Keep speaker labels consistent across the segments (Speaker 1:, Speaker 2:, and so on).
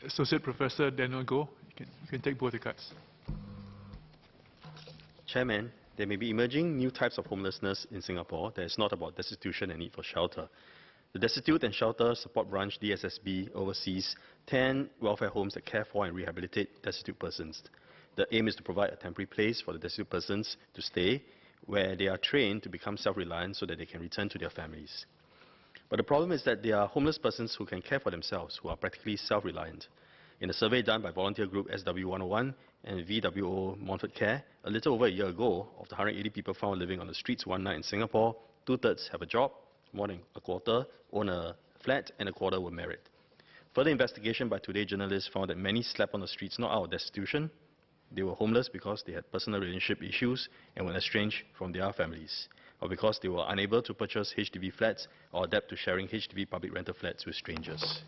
Speaker 1: Associate Professor Daniel Goh, you can take both the cards.
Speaker 2: Chairman, there may be emerging new types of homelessness in Singapore that is not about destitution and need for shelter. The Destitute and Shelter Support Branch, DSSB, oversees 10 welfare homes that care for and rehabilitate destitute persons. The aim is to provide a temporary place for the destitute persons to stay, where they are trained to become self-reliant so that they can return to their families. But the problem is that there are homeless persons who can care for themselves, who are practically self-reliant. In a survey done by volunteer group SW101 and VWO Montfort Care, a little over a year ago, of the 180 people found living on the streets one night in Singapore, 2/3 have a job, more than a quarter own a flat, and a quarter were married. Further investigation by Today journalists found that many slept on the streets not out of destitution. They were homeless because they had personal relationship issues and were estranged from their families, or because they were unable to purchase HDB flats or adapt to sharing HDB public rental flats with strangers.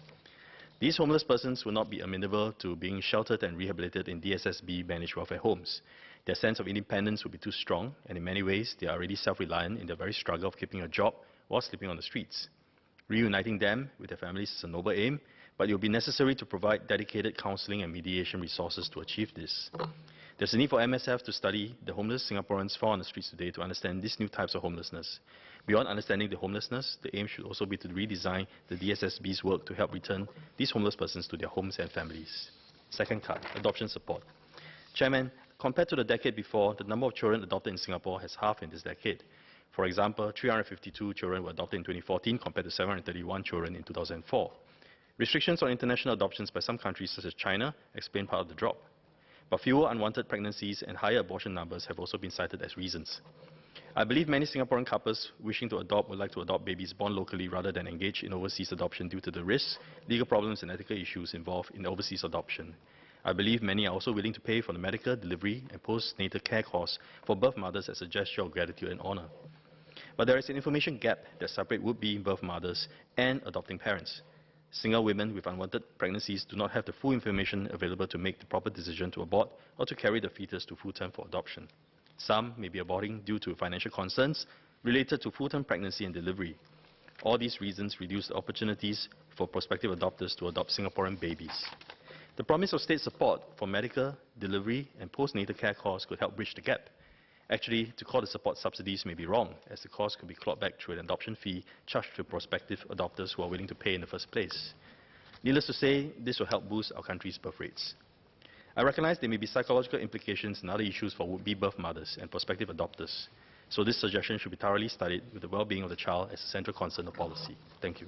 Speaker 2: These homeless persons will not be amenable to being sheltered and rehabilitated in DSSB-managed welfare homes. Their sense of independence will be too strong, and in many ways, they are already self-reliant in their very struggle of keeping a job while sleeping on the streets. Reuniting them with their families is a noble aim, but it will be necessary to provide dedicated counseling and mediation resources to achieve this. There's a need for MSF to study the homeless Singaporeans found on the streets today to understand these new types of homelessness. Beyond understanding the homelessness, the aim should also be to redesign the DSSB's work to help return these homeless persons to their homes and families. Second card, adoption support. Chairman, compared to the decade before, the number of children adopted in Singapore has halved in this decade. For example, 352 children were adopted in 2014 compared to 731 children in 2004. Restrictions on international adoptions by some countries such as China explain part of the drop. But fewer unwanted pregnancies and higher abortion numbers have also been cited as reasons. I believe many Singaporean couples wishing to adopt would like to adopt babies born locally rather than engage in overseas adoption due to the risks, legal problems and ethical issues involved in overseas adoption. I believe many are also willing to pay for the medical, delivery and postnatal care costs for birth mothers as a gesture of gratitude and honour. But there is an information gap that separates would-be birth mothers and adopting parents. Single women with unwanted pregnancies do not have the full information available to make the proper decision to abort or to carry the fetus to full term for adoption. Some may be aborting due to financial concerns related to full-term pregnancy and delivery. All these reasons reduce the opportunities for prospective adopters to adopt Singaporean babies. The promise of state support for medical, delivery and postnatal care costs could help bridge the gap. Actually, to call the support subsidies may be wrong, as the cost could be clawed back through an adoption fee charged to prospective adopters who are willing to pay in the first place. Needless to say, this will help boost our country's birth rates. I recognize there may be psychological implications and other issues for would-be birth mothers and prospective adopters, so this suggestion should be thoroughly studied with the well-being of the child as a central concern of policy. Thank you.